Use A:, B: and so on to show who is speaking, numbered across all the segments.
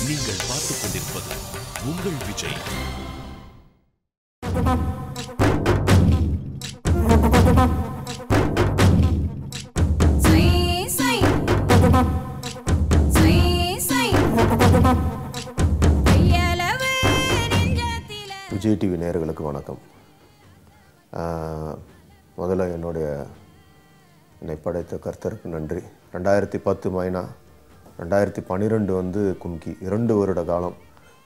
A: நீங்கள் பார்த்துக் கொண்டிருப்பது உங்கள் விஜய்.
B: விஜய் டிவி நேயர்களுக்கு வணக்கம். முதல்ல என்னை படைத்த கர்த்தருக்கு நன்றி. 2010 மைனா, 2012 கும்கி, 2 வருட காலம்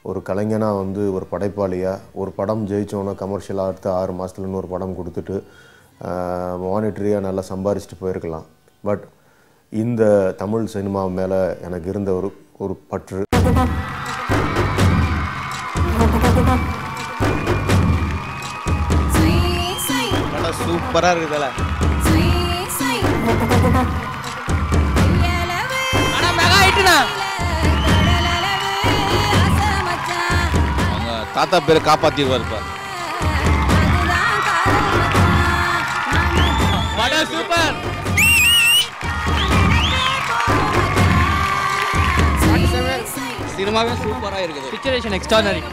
B: ஒரு கலைஞனாக ஒரு படைப்பாளியாக ஒரு படம் ஜெயிச்சோன்னா கமர்ஷியலாக அடுத்து 6 மாதத்துல இன்னொரு படம் கொடுத்துட்டு மானிட்டரியாக நல்லா சம்பாரிச்சிட்டு போயிருக்கலாம். பட் இந்த தமிழ் சினிமா மேலே எனக்கு இருந்த ஒரு பற்று,
C: சூப்பரா இருக்குதுல. அவங்க தாத்தா பேரை காப்பாத்திடுவார். சூப்பர் சினிமாவே சூப்பரா இருக்குது. பிக்சரேஷன் எக்ஸ்ட்ரானரி.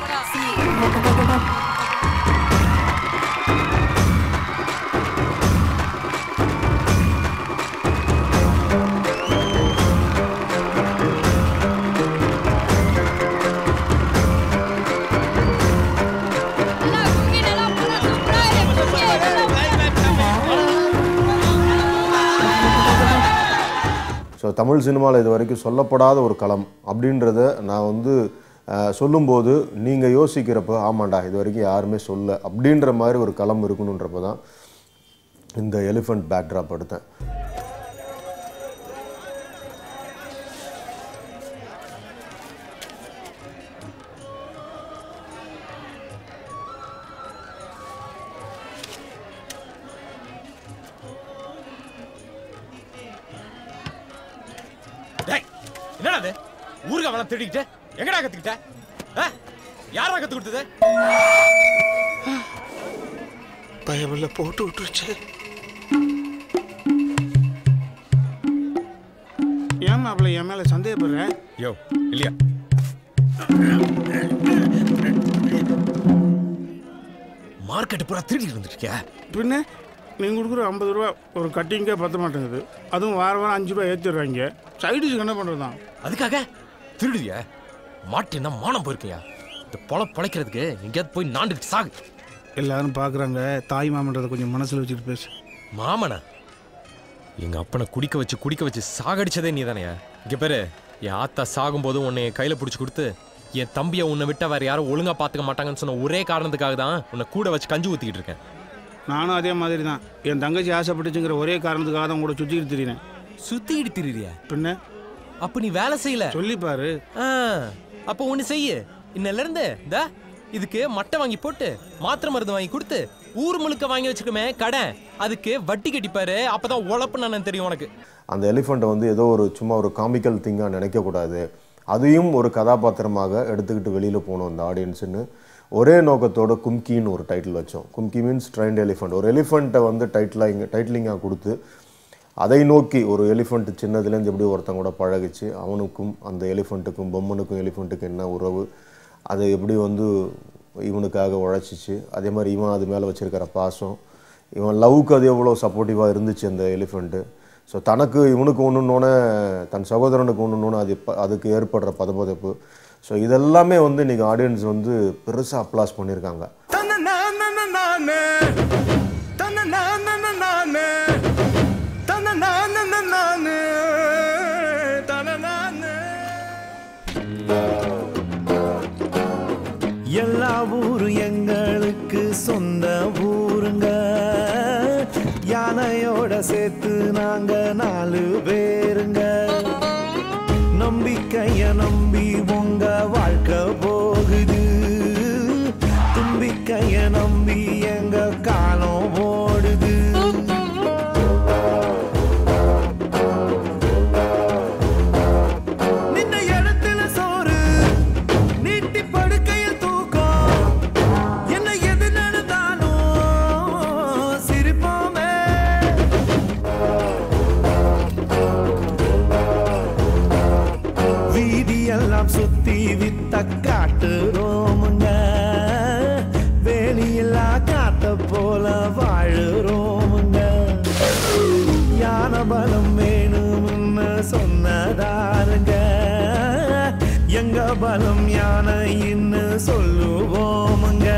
B: ஸோ தமிழ் சினிமாவில் இது வரைக்கும் சொல்லப்படாத ஒரு களம் அப்படின்றத நான் சொல்லும்போது நீங்கள் யோசிக்கிறப்போ ஆமாண்டா இது வரைக்கும் யாருமே சொல்ல அப்படின்ற மாதிரி ஒரு களம் இருக்கணுன்றப்போ தான் இந்த எலிஃபண்ட் பேக்ட்ராப் எடுத்தேன்.
D: என்னடா அது ஊருக்கு அவளை தேடிக்கிட்ட எங்கடா கத்துக்கிட்ட? யாரா கத்து கொடுத்தது?
C: பயமில்ல போட்டு விட்டுருச்சு. ஏன் மாப்பிள்ள என் மேல சந்தேகப்படுற?
D: யோ இல்லையா மார்க்கெட் பூரா திருடி வந்துருக்கியா?
C: பின்ன நீங்கள் கொடுக்குற 50 ரூபா ஒரு கட்டிங்கே பத்த மாட்டேங்குது. அதுவும் வாரம் 5 ரூபா ஏற்றிடுறாங்க. சைடிஷுக்கு என்ன பண்ணுறது தான்?
D: அதுக்காக திருடுதியா? மாட்டினா மானம் போயிருக்கையா? இந்த பொழைக்கிறதுக்கு எங்கேயாவது போய் நாண்டுட்டு சாகு.
C: எல்லாரும் பார்க்குறாங்க. தாய் மாமன்றதை கொஞ்சம் மனசில் வச்சுட்டு பேசு.
D: மாமனா? எங்கள் அப்பனை குடிக்க வச்சு சாகடிச்சதே நீ தானே. இங்கே பேரு என் ஆத்தா சாகும்போது உன்னை கையில் பிடிச்சி கொடுத்து என் தம்பியை உன்னை விட்டா வேறு யாரும் ஒழுங்காக பார்த்துக்க மாட்டாங்கன்னு சொன்ன ஒரே காரணத்துக்காக தான் உன்னை கூட வச்சு கஞ்சி ஊற்றிக்கிட்டு இருக்கேன். நானும் அதே மாதிரி தான். என் தங்கச்சி ஆசைப்பட்டுச்சுங்கிற ஒரே காரணத்துக்காக தான் கூட சுற்றிக்கிட்டு திரிறேன். சுற்றிக்கிட்டு திரியா? பின்ன அப்போ நீ வேலை செய்யல
C: சொல்லிப்பாரு.
D: அப்போ ஒன்று செய்ய. இன்னிலேருந்து இதுக்கு மட்டை வாங்கி போட்டு மாத்திரை மருந்து வாங்கி கொடுத்து ஊர் முழுக்க வாங்கி வச்சுக்கமே கடை, அதுக்கு வட்டி கட்டிப்பாரு. அப்போதான் உழப்பு நான் தெரியும் உனக்கு.
B: அந்த எலிஃபண்ட்டை ஏதோ சும்மா ஒரு காமிக்கல் திங்காக நினைக்கக்கூடாது. அதையும் ஒரு கதாபாத்திரமாக எடுத்துக்கிட்டு வெளியில் போகணும் அந்த ஆடியன்ஸுன்னு ஒரே நோக்கத்தோட கும்கின்னு ஒரு டைட்டில் வச்சோம். கும்கி மீன்ஸ் ட்ரைன்ட் எலிஃபண்ட். ஒரு எலிஃபண்ட்டை டைட்டிலிங்காக கொடுத்து அதை நோக்கி ஒரு எலிஃபண்ட் சின்னதுலேருந்து எப்படி ஒருத்தங்க கூட பழகிச்சு, அவனுக்கும் அந்த எலிஃபண்ட்டுக்கும் பொம்மனுக்கும் எலிஃபண்ட்டுக்கும் என்ன உறவு, அதை எப்படி இவனுக்காக உழைச்சிச்சு, அதே மாதிரி இவன் அது மேலே வச்சுருக்கிற பாசம், இவன் லவ்வுக்கு அது எவ்வளோ சப்போர்ட்டிவாக இருந்துச்சு அந்த எலிஃபண்ட்டு. ஸோ இவனுக்கு ஒன்றுன்னொன்னே தன் சகோதரனுக்கு ஒன்றுன்னொன்று அதுக்கு ஏற்படுற பதப்பதப்பு. ஸோ இதெல்லாமே இன்றைக்கி ஆடியன்ஸ் பெருசாக அப்ளாஸ் பண்ணியிருக்காங்க.
E: எல்லா ஊரும் எங்களுக்கு சொந்த ஊருங்க, யானையோட சேர்த்து நாங்க 4 பேருங்க. நம்பிக்கைய நம்பி உங்க வாழ்க்கை போகுது, தும்பிக்கைய நம்பி எங்க காலம் ஓடுது. நின்ன இடத்துல சோறு, நீட்டி படுக்கையில் தூக்கம், என்ன எது நடந்தாலும் சிரிப்போமே. வீதியெல்லாம் சுத்தி வித்த காட்டுறோமுங்க வேலியில்லா காத்த போல வாழுறோமுங்க யான பலம் வேணும்னு சொன்னதாருங்க எங்க பலம் யானைன்னு சொல்லுவோமுங்க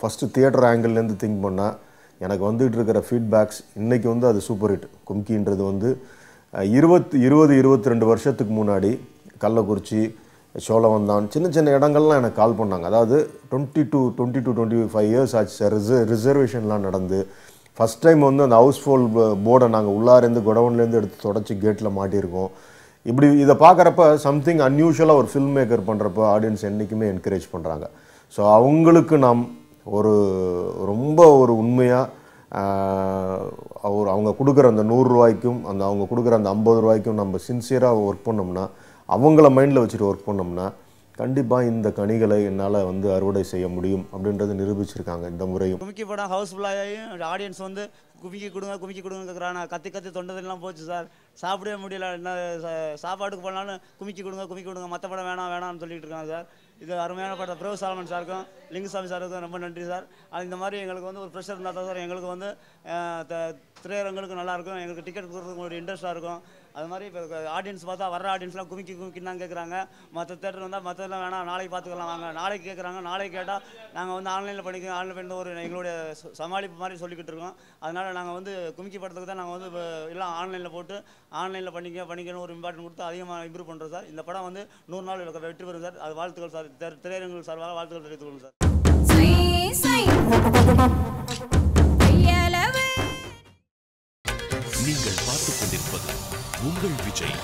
B: ஃபஸ்ட்டு தியேட்டர் ஆங்கிள்லேருந்து திங்க் பண்ணால் எனக்கு வந்துகிட்டு இருக்கிற ஃபீட்பேக்ஸ் இன்றைக்கி வந்து அது சூப்பர் ஹிட். கும்கின்றது வந்து 22 வருஷத்துக்கு முன்னாடி கள்ளக்குறிச்சி, சோழவந்தான் சின்ன சின்ன இடங்கள்லாம் எனக்கு கால் பண்ணாங்க. அதாவது 25 இயர்ஸ் ஆச்சு சார். ரிசர்வேஷன்லாம் நடந்து ஃபஸ்ட் டைம் வந்து அந்த ஹவுஸ் ஃபோல் போர்டை நாங்கள் உள்ளாரேருந்து குடவுன்லேருந்து எடுத்து தொடச்சி கேட்டில் மாட்டியிருக்கோம். இப்படி இதை பார்க்குறப்ப சம்திங் அன்யூஷுவலாக ஒரு ஃபில்ம் மேக்கர் பண்ணுறப்ப ஆடியன்ஸ் என்றைக்குமே என்கரேஜ் பண்ணுறாங்க. ஸோ அவங்களுக்கு நாம் ரொம்ப ஒரு உண்மையாக அவங்க கொடுக்குற அந்த 100 ரூபாய்க்கும் அவங்க கொடுக்குற அந்த 50 ரூபாய்க்கும் நம்ம சின்சியராக ஒர்க் பண்ணோம்னா, அவங்கள மைண்டில் வச்சுட்டு ஒர்க் பண்ணோம்னா கண்டிப்பாக இந்த கனிகளை என்னால் வந்து அறுவடை செய்ய முடியும் அப்படின்றத நிரூபிச்சிருக்காங்க இந்த முறையும்.
F: குமிக்கி படம் ஹவுஸ்ஃபுல்லாகியும் ஆடியன்ஸ் வந்து குமிக்கி கொடுங்க கத்தி தொண்டதெல்லாம் போச்சு சார். சாப்பிடவே முடியல. என்ன சாப்பாட்டுக்கு போனாலும் குமிக்கி கொடுங்க மற்ற படம் வேணாம்னு சொல்லிட்டு இருக்காங்க சார். இது அருமையான படம். பிரபு சாலமன் சாருக்கும் லிங்குசாமி சாருக்கும் ரொம்ப நன்றி சார். இந்த மாதிரி எங்களுக்கு வந்து ஒரு ப்ரெஷர் இருந்தால் தான் சார் எங்களுக்கு வந்து திரையரங்களுக்கு நல்லாயிருக்கும், எங்களுக்கு டிக்கெட் கொடுக்குறதுக்கு ஒரு இன்ட்ரெஸ்ட்டாக இருக்கும். அது மாதிரி இப்போ ஆடியன்ஸ் பார்த்தா வர்ற ஆடியன்ஸ்லாம் குமிக்கி தான் கேட்குறாங்க. மற்ற தேட்டர் வந்தால் மற்றதெல்லாம் வேணாம், நாளைக்கு பார்த்துக்கலாம் வாங்க, நாளைக்கு கேட்குறாங்க. நாளைக்கு கேட்டால் நாங்கள் வந்து ஆன்லைனில் பண்ணிக்கோங்க, ஆன்லைன் பண்ணி ஒரு எங்களுடைய சமாளிப்பு மாதிரி சொல்லிக்கிட்டு இருக்கோம். அதனால் நாங்கள் வந்து குமிக்கி படத்துக்கு தான் நாங்கள் வந்து எல்லாம் ஆன்லைனில் போட்டு ஆன்லைனில் பண்ணிக்கணும் ஒரு இம்பார்ட்டன்ட் கொடுத்து அதிகமாக இம்ப்ரூவ் பண்ணுறோம் சார். இந்த படம் வந்து 100 நாள் வெற்றி பெறும் சார். அது வாழ்த்துக்கள் சார். திரையரங்குகள் சார்பாக வாழ்த்துக்கள் தெரிவித்துக் கொள்ளும் சார்.
A: நீங்கள் பார்த்துக் கொண்டிருப்பது உங்கள் விஜய்.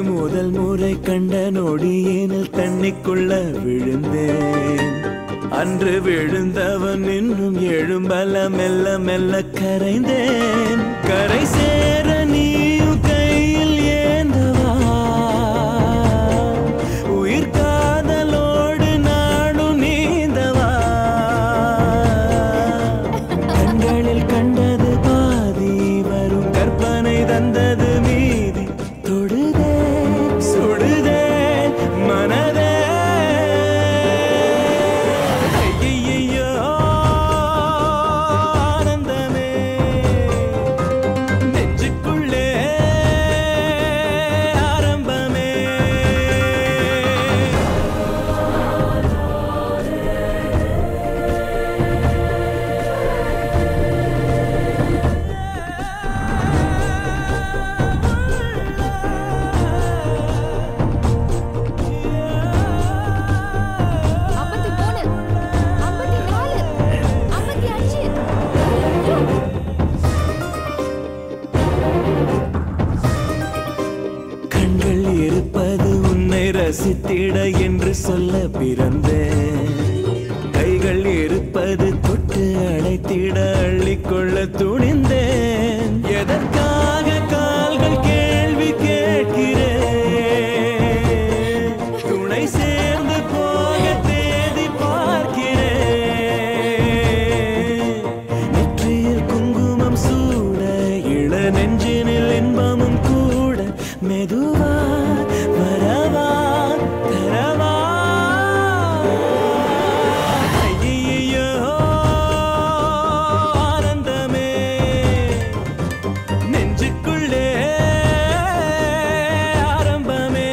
E: முதல் முறை கண்ட நொடியேனில் தண்ணிக்குள்ள விழுந்தேன். அன்று விழுந்தவன் இன்னும் எழும்பல மெல்ல மெல்ல கரைந்தேன். கரை சேர நீயும் கையில் ஏந்தவா, உயிர் காதலோடு நாடும் நீந்தவா. கண்களில் கண்டது பாதி வரும் கற்பனை தந்தது மீதி. தொடுதே சுடுதே மனதே, ஐயையோ ஆனந்தமே. கண்கள் இருப்பது உன்னை ரசித்திட என்று சொல்ல பிறந்தேன். கைகள் இருப்பது தொட்டு அழைத்திட அள்ளிக்கொள்ள துணிந்தேன். எதற்காக கால்கள் கேள்வி கேட்கிறேன். துணை சேர்ந்து போக தேதி பார்க்கிறேன். நெற்றியில் குங்குமம் சூட இள நெஞ்சினில் இன்பமும் கூட மெதுவா வரவா தரவா. ஐயையோ ஆனந்தமே நெஞ்சுக்குள்ளே ஆரம்பமே.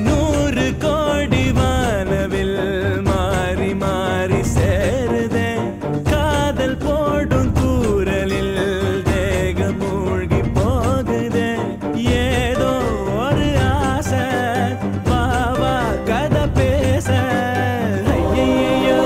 E: 100 கோடி வானவில் மாறி மாறி சேருதே. காதல் போடும் கூறலில் தேகம் மூழ்கி போகுதே. ஏதோ ஒரு ஆசை வா வா கதை பேச. ஐயையோ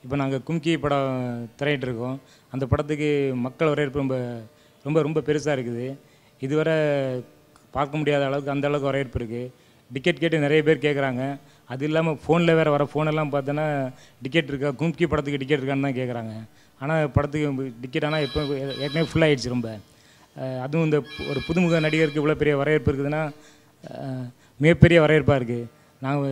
G: இப்போ நாங்கள் கும்கி படம் திரையிட்டு இருக்கோம். அந்த படத்துக்கு மக்கள் வரவேற்பு ரொம்ப ரொம்ப ரொம்ப பெருசாக இருக்குது. இதுவரை பார்க்க முடியாத அளவுக்கு அந்த அளவுக்கு வரவேற்பு இருக்குது. டிக்கெட் கேட்டு நிறைய பேர் கேட்குறாங்க. அது இல்லாமல் ஃபோனில் வேறு வர ஃபோனெல்லாம் பார்த்தோன்னா டிக்கெட் இருக்கா, கும்கி படத்துக்கு டிக்கெட் இருக்கான்னு தான் கேட்குறாங்க. ஆனால் படத்துக்கு டிக்கெட் ஆனால் இப்போ ஏற்கனவே ஃபுல்லாகிடுச்சு ரொம்ப. அதுவும் இந்த ஒரு புதுமுக நடிகருக்கு இவ்வளோ பெரிய வரவேற்பு இருக்குதுன்னா மிகப்பெரிய வரவேற்பாக இருக்குது. நாங்கள்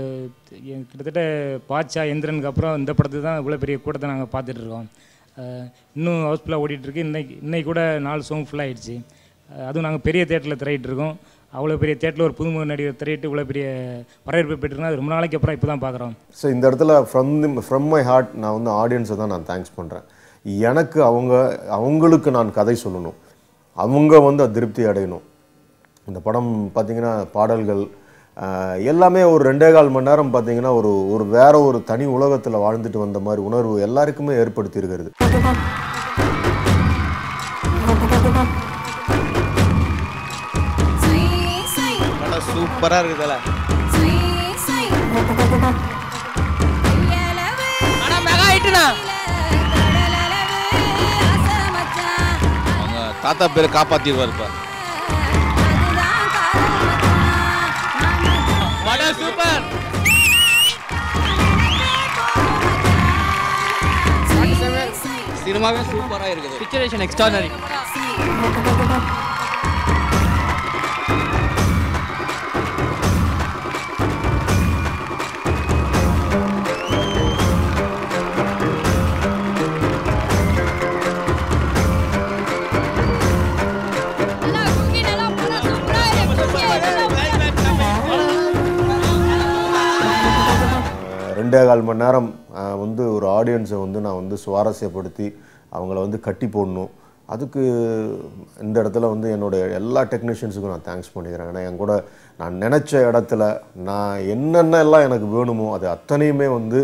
G: கிட்டத்தட்ட பாட்சா எந்திரனுக்கு அப்புறம் இந்த படத்துக்கு தான் இவ்வளோ பெரிய கூட்டத்தை நாங்கள் பார்த்துட்ருக்கோம். இன்னும் ஹவுஸ்ஃபுல்லாக ஓடிட்டுருக்கு. இன்னைக்கு கூட 4 ஷோவும் ஃபுல்லாகிடுச்சு. அதுவும் நாங்கள் பெரிய தேட்டரில் திரையிட்ருக்கோம். அவ்வளோ பெரிய தேட்டரில் ஒரு புதுமுக நடிகர் திரையிட்டு இவ்வளோ பெரிய வரவேற்பு பெற்றுருந்தா அது ரொம்ப நாளைக்கு அப்புறம் இப்போ தான் பார்க்குறோம்.
B: ஸோ இந்த இடத்துல ஃப்ரம் மை ஹார்ட் நான் வந்து ஆடியன்ஸை தான் நான் தேங்க்ஸ் பண்ணுறேன். எனக்கு அவங்களுக்கு நான் கதை சொல்லணும், அவங்க வந்து திருப்தி அடையணும். இந்த படம் பார்த்திங்கன்னா பாடல்கள் எல்லாமே ஒரு 2.25 மணி நேரம் பார்த்திங்கன்னா ஒரு வேற ஒரு தனி உலகத்தில் வாழ்ந்துட்டு வந்த மாதிரி உணர்வு எல்லாருக்குமே ஏற்படுத்தி இருக்கிறது.
H: சூப்பராக இருக்குதுல்ல. அவங்க தாத்தா பேரை காப்பாற்றிடுவார். இப்போ சூப்பர் சினிமாவே சூப்பராக இருக்குது. பிக்சரேஷன் எக்ஸ்ட்ரானரி.
B: ரெண்டே கால் மணி நேரம் வந்து ஒரு ஆடியன்ஸை வந்து நான் வந்து சுவாரஸ்யப்படுத்தி அவங்கள வந்து கட்டி போடணும். அதுக்கு இந்த இடத்துல வந்து என்னுடைய எல்லா டெக்னீஷியன்ஸுக்கும் நான் தேங்க்ஸ் பண்ணிக்கிறேன். ஏன்னா என் கூட நான் நினச்ச இடத்துல நான் என்னென்னலாம் எனக்கு வேணுமோ அது அத்தனையுமே வந்து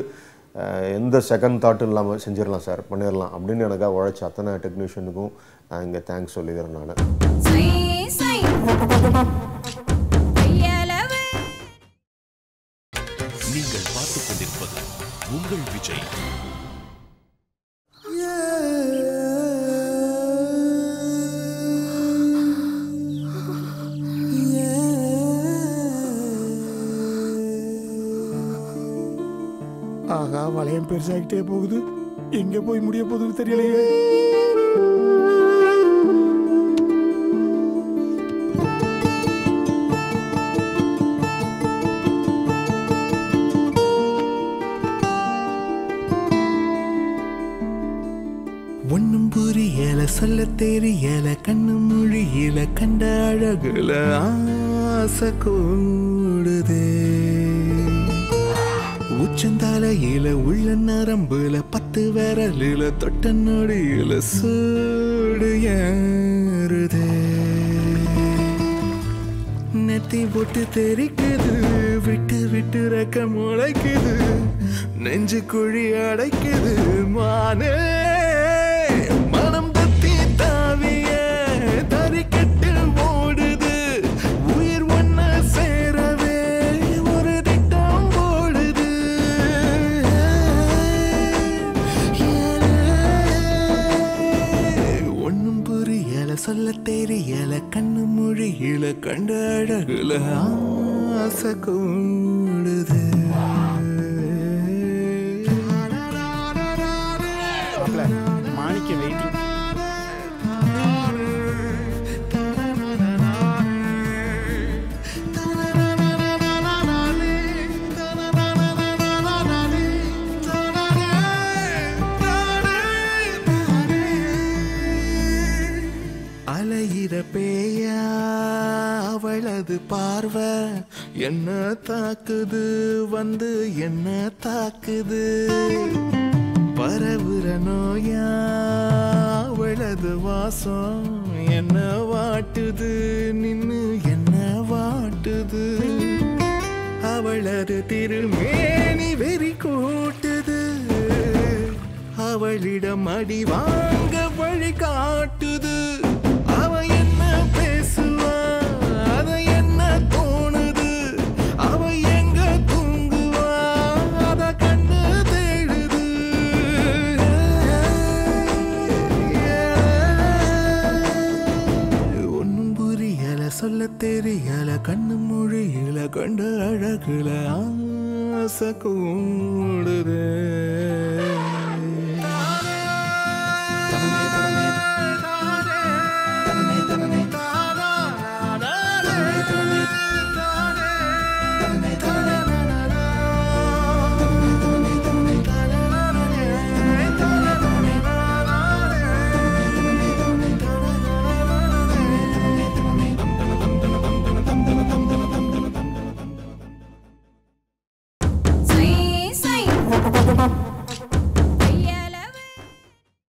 B: எந்த செகண்ட் தாட்டும் இல்லாமல் செஞ்சிடலாம் சார், பண்ணிடலாம் அப்படின்னு எனக்காக உழைச்ச அத்தனை டெக்னீஷியனுக்கும் நான் இங்கே தேங்க்ஸ் சொல்லிக்கிறேன். நான்
A: நீங்கள் பார்த்துக் கொண்டிருப்பது உங்கள் விஜய்.
C: ஆகா, வளையம் பெருசாகிட்டே போகுது. எங்கே போய் முடிய போகுதுன்னு தெரியலையே.
E: சொல்ல தெரியல கண்ணு மொழியில கண்ட அழகுல ஆசை கூடுதே உச்சந்தாலையில உள்ள நரம்புல 10 விரலில தொட்ட நொடியில சூடு ஏறுதே நெத்தி போட்டு தெரிக்குது விட்டு விட்டு ரெக்க முளைக்குது நெஞ்சு குழி அடைக்குது மானே மனம் தத்தி தாவிய தறிக்கட்டு ஓடுது உயிர் ஒன்ன சேரவே ஒரு திட்டம் ஓடுது ஒன்னும் புரியல சொல்ல தெரியல கண்ணு மொழியில கண்ட அழகுல ஆசை கூடுது
C: மாணிக்க வெயிட்டிங்.
E: அலையிற பேயா அவளது பார்வை என்ன தாக்குது வந்து என்ன தாக்குது பரவுற நோயா அவளது வாசம் என்ன வாட்டுது நின்னு என்ன வாட்டுது அவளது திருமேனி வெறி கூட்டுது அவளிடம் அடி வாங்க வழி காட்டுது அவ என்ன பேசுவா அத என்ன தோணுது அவ எங்க தூங்குவா அத கண்ணு தேடுது ஒன்னும் புரியல சொல்ல தெரியல கண்ணு மொழியில கண்ட அழகுல ஆசை கூடுது